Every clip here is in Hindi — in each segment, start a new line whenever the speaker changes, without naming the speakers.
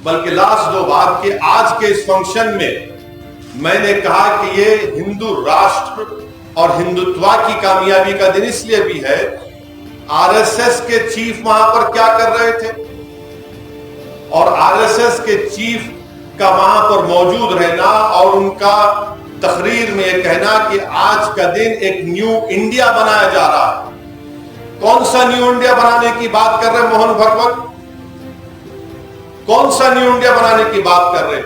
बल्कि लास्ट 2 बार के आज के इस फंक्शन में मैंने कहा कि ये हिंदू राष्ट्र और हिंदुत्व की कामयाबी का दिन इसलिए भी है। आरएसएस के चीफ वहां पर क्या कर रहे थे और आरएसएस के चीफ का वहां पर मौजूद रहना और उनका तकरीर में यह कहना कि आज का दिन एक न्यू इंडिया बनाया जा रहा है। कौन सा न्यू इंडिया बनाने की बात कर रहे हैं मोहन भागवत? कौन सा न्यू इंडिया बनाने की बात कर रहे?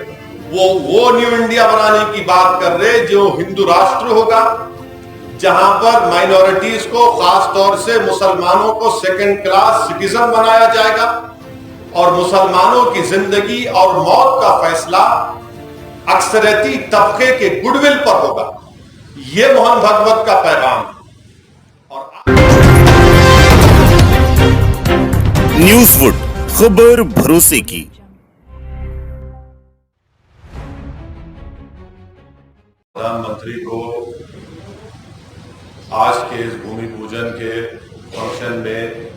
वो न्यू इंडिया बनाने की बात कर रहे जो हिंदू राष्ट्र होगा, जहां पर माइनॉरिटीज को, खास तौर से मुसलमानों को सेकंड क्लास सिटीजन बनाया जाएगा और मुसलमानों की जिंदगी और मौत का फैसला अक्सरियती तबके के गुडविल पर होगा। यह मोहन भागवत का पैगाम है। और
न्यूज़वुड, खबर भरोसे की।
प्रधानमंत्री को आज के इस भूमि पूजन के फंक्शन में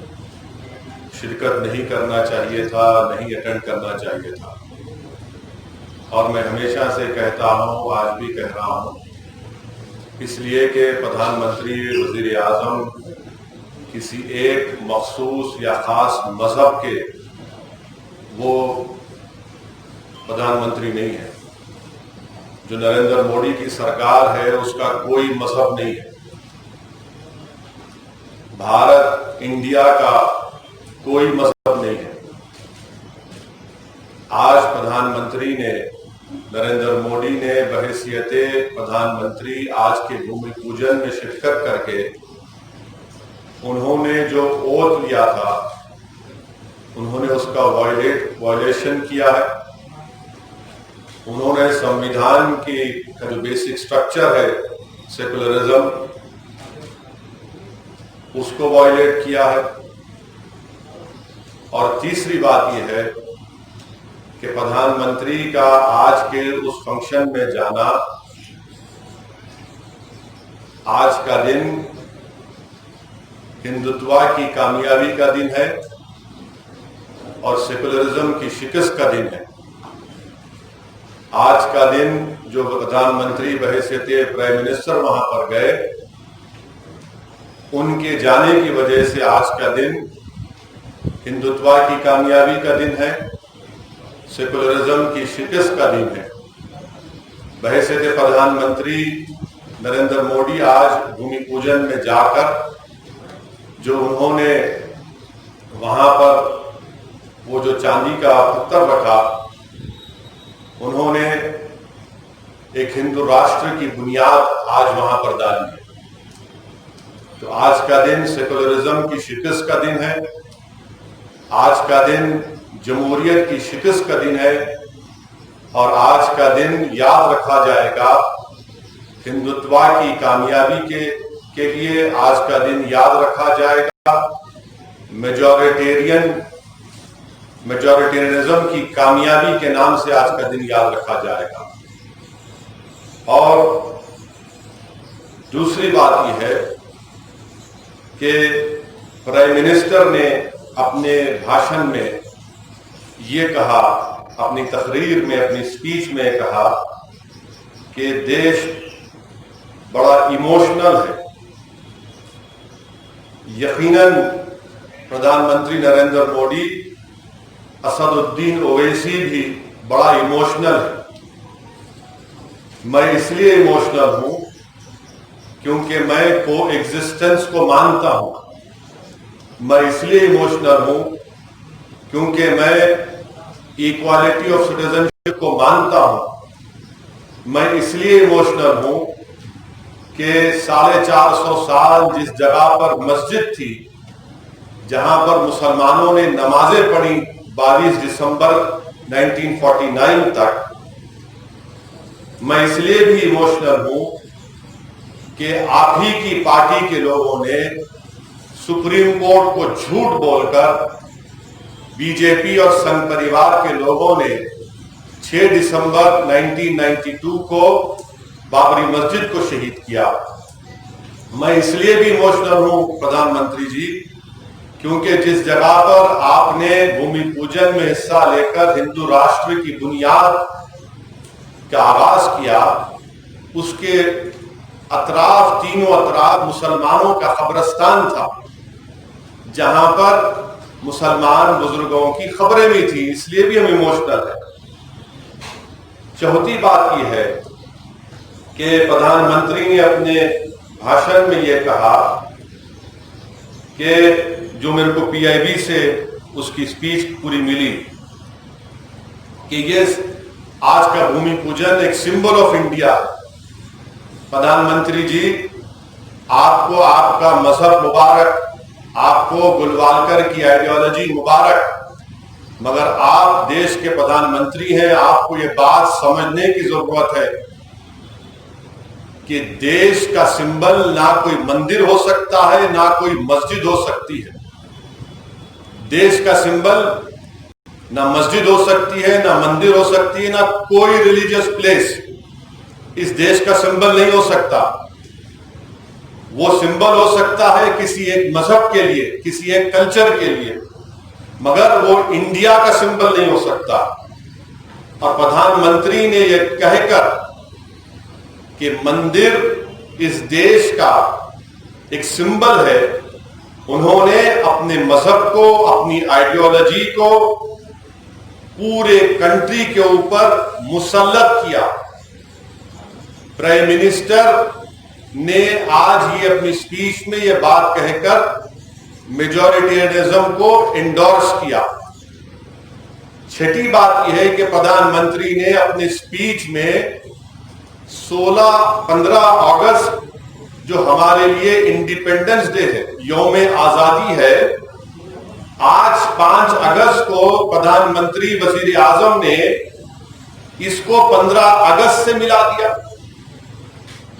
शिरकत नहीं करना चाहिए था, नहीं अटेंड करना चाहिए था। और मैं हमेशा से कहता हूं, आज भी कह रहा हूं, इसलिए कि प्रधानमंत्री, वजीर आजम किसी एक मखसूस या खास मजहब के वो प्रधानमंत्री नहीं है। जो नरेंद्र मोदी की सरकार है उसका कोई मजहब नहीं है। भारत, इंडिया का कोई मजहब नहीं है। आज प्रधानमंत्री ने, नरेंद्र मोदी ने बहैसियते प्रधानमंत्री आज के भूमि पूजन में शिरकत करके उन्होंने जो ओथ लिया था उन्होंने उसका वायलेशन किया है। उन्होंने संविधान की का जो बेसिक स्ट्रक्चर है, सेकुलरिज्म, उसको वायलेट किया है। और तीसरी बात यह है कि प्रधानमंत्री का आज के उस फंक्शन में जाना, आज का दिन हिंदुत्व की कामयाबी का दिन है और सेकुलरिज्म की शिकस्त का दिन है। आज का दिन जो प्रधानमंत्री बहैसियते प्राइम मिनिस्टर वहां पर गए, उनके जाने की वजह से आज का दिन हिंदुत्व की कामयाबी का दिन है, सेकुलरिज्म की शिकस्त का दिन है। बहैसियते प्रधानमंत्री नरेंद्र मोदी आज भूमि पूजन में जाकर जो उन्होंने वहां पर वो जो चांदी का पत्थर रखा, उन्होंने एक हिंदू राष्ट्र की बुनियाद आज वहां पर डाली है। तो आज का दिन सेकुलरिज्म की शिकस्त का दिन है। आज का दिन जमहूरियत की शिकस्त का दिन है और आज का दिन याद रखा जाएगा हिंदुत्व की कामयाबी के लिए। आज का दिन याद रखा जाएगा मेजॉरिटेरियनिज्म की कामयाबी के नाम से आज का दिन याद रखा जाएगा। और दूसरी बात यह है कि प्राइम मिनिस्टर ने अपने भाषण में ये कहा, अपनी तकरीर में, अपनी स्पीच में कहा कि देश बड़ा इमोशनल है। यकीनन प्रधानमंत्री नरेंद्र मोदी, असदुद्दीन ओवैसी भी बड़ा इमोशनल है। मैं इसलिए इमोशनल हूं क्योंकि मैं को एग्जिस्टेंस को मानता हूं। मैं इसलिए इमोशनल हूं क्योंकि मैं इक्वालिटी ऑफ सिटीजनशिप को मानता हूं। मैं इसलिए इमोशनल हूं कि 450 साल जिस जगह पर मस्जिद थी, जहां पर मुसलमानों ने नमाजें पढ़ी 22 दिसंबर 1949 तक, मैं इसलिए भी इमोशनल हूं कि आप ही की पार्टी के लोगों ने सुप्रीम कोर्ट को झूठ बोलकर, बीजेपी और संघ परिवार के लोगों ने 6 दिसंबर 1992 को बाबरी मस्जिद को शहीद किया। मैं इसलिए भी इमोशनल हूं प्रधानमंत्री जी क्योंकि जिस जगह पर आपने भूमि पूजन में हिस्सा लेकर हिंदू राष्ट्र की बुनियाद का आगाज किया, उसके अतराफ, तीनों अतराफ मुसलमानों का कब्रिस्तान था, जहां पर मुसलमान बुजुर्गों की खबरें भी थी, इसलिए भी हम इमोशनल है। चौथी बात यह है कि प्रधानमंत्री ने अपने भाषण में यह कहा कि जो मेरे को पीआईबी से उसकी स्पीच पूरी मिली कि ये आज का भूमि पूजन एक सिंबल ऑफ इंडिया। प्रधानमंत्री जी, आपको आपका मजहब मुबारक, आपको गुलवालकर की आइडियोलॉजी मुबारक, मगर आप देश के प्रधानमंत्री हैं, आपको ये बात समझने की जरूरत है कि देश का सिंबल ना कोई मंदिर हो सकता है, ना कोई मस्जिद हो सकती है। देश का सिंबल ना मस्जिद हो सकती है, ना मंदिर हो सकती है, ना कोई रिलीजियस प्लेस इस देश का सिंबल नहीं हो सकता। वो सिंबल हो सकता है किसी एक मजहब के लिए, किसी एक कल्चर के लिए, मगर वो इंडिया का सिंबल नहीं हो सकता। और प्रधानमंत्री ने यह कहकर कि मंदिर इस देश का एक सिंबल है, उन्होंने अपने मजहब को, अपनी आइडियोलॉजी को पूरे कंट्री के ऊपर मुसल्लत किया। प्राइम मिनिस्टर ने आज ही अपनी स्पीच में यह बात कहकर मेजॉरिटेरियनिज्म को इंडोर्स किया। छठी बात यह है कि प्रधानमंत्री ने अपनी स्पीच में 15 अगस्त जो हमारे लिए इंडिपेंडेंस डे है, यौम आजादी है, आज 5 अगस्त को प्रधानमंत्री वजीर आजम ने इसको 15 अगस्त से मिला दिया।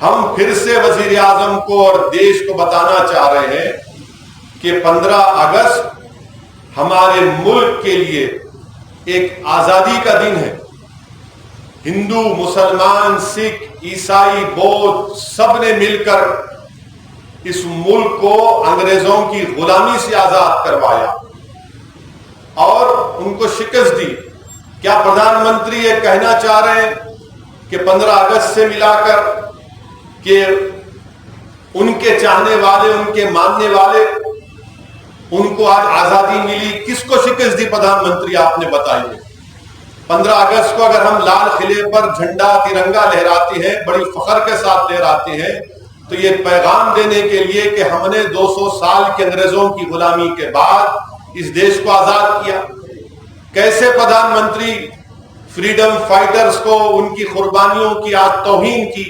हम फिर से वजीर आजम को और देश को बताना चाह रहे हैं कि 15 अगस्त हमारे मुल्क के लिए एक आजादी का दिन है। हिंदू, मुसलमान, सिख, ईसाई, बौद्ध सब ने मिलकर इस मुल्क को अंग्रेजों की गुलामी से आजाद करवाया और उनको शिकस्त दी। क्या प्रधानमंत्री ये कहना चाह रहे हैं कि 15 अगस्त से मिलाकर कि उनके चाहने वाले, उनके मानने वाले, उनको आज आजादी मिली? किसको शिकस्त दी प्रधानमंत्री, आपने बताइए। 15 अगस्त को अगर हम लाल किले पर झंडा, तिरंगा लहराते हैं, बड़ी फख्र के साथ लहराते हैं, तो ये पैगाम देने के लिए कि हमने 200 साल के अंग्रेजों की गुलामी के बाद इस देश को आजाद किया। कैसे प्रधानमंत्री फ्रीडम फाइटर्स को, उनकी कुर्बानियों की आज तौहीन की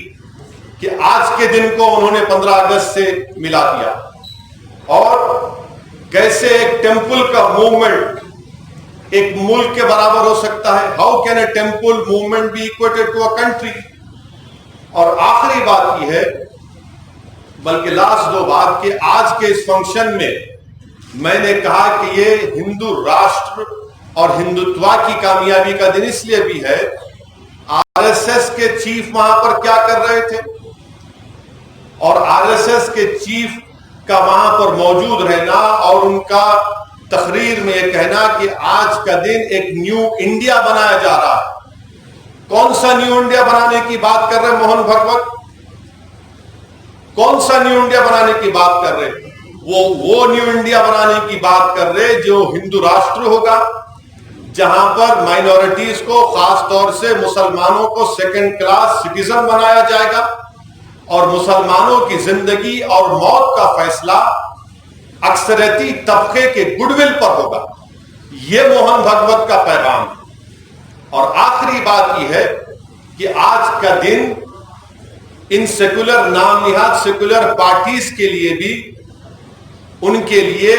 कि आज के दिन को उन्होंने 15 अगस्त से मिला दिया। और कैसे एक टेंपल का मूवमेंट एक मुल्क के बराबर हो सकता है? How can a temple movement be equated to a country? और आखिरी बात यह है, बल्कि लास्ट 2 बात, कि आज के इस फंक्शन में मैंने कहा कि ये हिंदू राष्ट्र और हिंदुत्व की कामयाबी का दिन इसलिए भी है, आरएसएस के चीफ वहां पर क्या कर रहे थे और आरएसएस के चीफ का वहां पर मौजूद रहना और उनका तकरीर में यह कहना कि आज का दिन एक न्यू इंडिया बनाया जा रहा है। कौन सा न्यू इंडिया बनाने की बात कर रहे मोहन भागवत? कौन सा न्यू इंडिया बनाने की बात कर रहे? वो न्यू इंडिया बनाने की बात कर रहे जो हिंदू राष्ट्र होगा, जहां पर माइनॉरिटीज को, खास तौर से मुसलमानों को सेकंड क्लास सिटीजन बनाया जाएगा और मुसलमानों की जिंदगी और मौत का फैसला अक्सरियती तबके के गुडविल पर होगा। यह मोहन भागवत का पैगाम है। और आखिरी बात यह है कि आज का दिन इन सेकुलर, नाम निहाद सेकुलर पार्टीज के लिए भी, उनके लिए,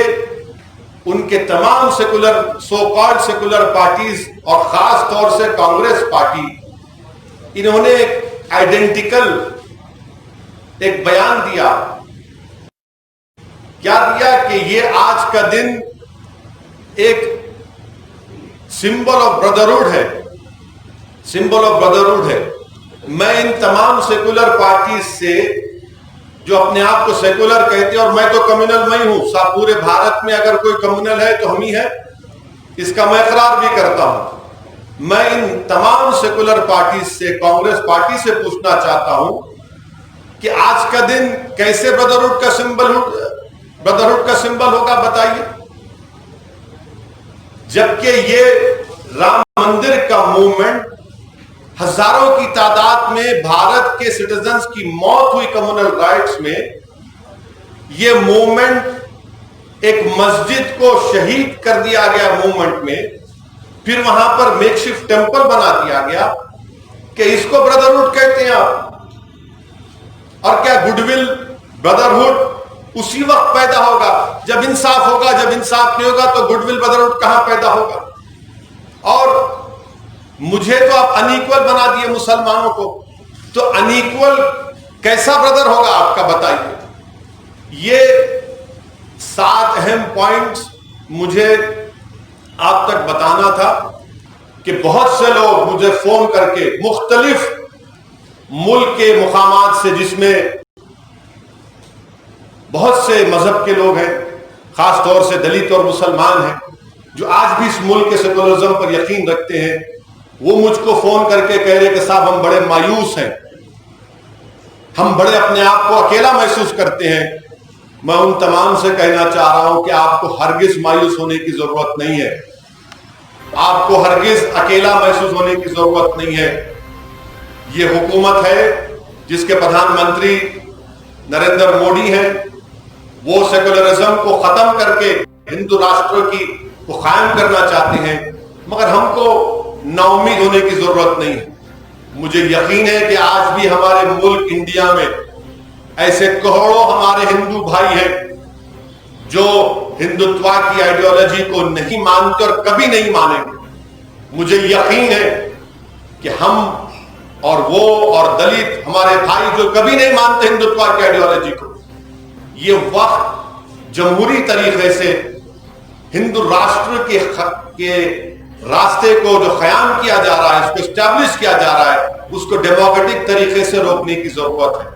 उनके तमाम secular, so called secular parties और खास तौर से कांग्रेस पार्टी, इन्होंने एक आइडेंटिकल एक बयान दिया। क्या दिया? कि ये आज का दिन एक सिंबल ऑफ ब्रदरहुड है, सिंबल ऑफ ब्रदरहुड है। मैं इन तमाम सेकुलर पार्टीज से जो अपने आप को सेकुलर कहते हैं, और मैं तो कम्युनल मैं हूं, सब पूरे भारत में अगर कोई कम्युनल है तो हम ही है, इसका मैं इकरार भी करता हूं। मैं इन तमाम सेकुलर पार्टी से, कांग्रेस पार्टी से पूछना चाहता हूं कि आज का दिन कैसे ब्रदरहुड का सिंबल होगा, बताइए। जबकि ये राम मंदिर का मूवमेंट, हजारों की तादाद में भारत के सिटीजन्स की मौत हुई कम्युनल राइट्स में, ये मूवमेंट एक मस्जिद को शहीद कर दिया गया मूवमेंट में, फिर वहां पर मेकशिफ्ट टेंपल बना दिया गया कि इसको ब्रदरहुड कहते हैं आप। और क्या गुडविल ब्रदरहुड उसी वक्त पैदा होगा जब इंसाफ होगा, जब इंसाफ नहीं होगा तो गुडविल ब्रदरहुड कहां पैदा होगा। और मुझे तो आप अनइक्वल बना दिए मुसलमानों को, तो अनइक्वल कैसा ब्रदर होगा आपका, बताइए। ये 7 अहम पॉइंट्स मुझे आप तक बताना था कि बहुत से लोग मुझे फोन करके मुख्तलिफ मुल्क के मुकामात से, जिसमें बहुत से मजहब के लोग हैं, खास तौर से दलित और मुसलमान हैं, जो आज भी इस मुल्क के सेकुलरिज्म पर यकीन रखते हैं, वो मुझको फोन करके कह रहे कि साहब हम बड़े मायूस हैं, हम बड़े अपने आप को अकेला महसूस करते हैं। मैं उन तमाम से कहना चाह रहा हूं कि आपको हरगिज मायूस होने की जरूरत नहीं है, आपको हरगिज अकेला महसूस होने की जरूरत नहीं है। ये हुकूमत है जिसके प्रधानमंत्री नरेंद्र मोदी हैं, वो सेकुलरिज्म को खत्म करके हिंदू राष्ट्र की को कायम करना चाहते हैं, मगर हमको नाउम्मीद होने की जरूरत नहीं है। मुझे यकीन है कि आज भी हमारे मुल्क इंडिया में ऐसे करोड़ों हमारे हिंदू भाई हैं जो हिंदुत्व की आइडियोलॉजी को नहीं मानते और कभी नहीं मानेंगे। मुझे यकीन है कि हम और वो और दलित हमारे भाई जो कभी नहीं मानते हिंदुत्व की आइडियोलॉजी को, ये वक्त जमहूरी तरीके से हिंदू राष्ट्र के रास्ते को जो क़याम किया जा रहा है, इसको एस्टैब्लिश किया जा रहा है, उसको डेमोक्रेटिक तरीके से रोकने की जरूरत है।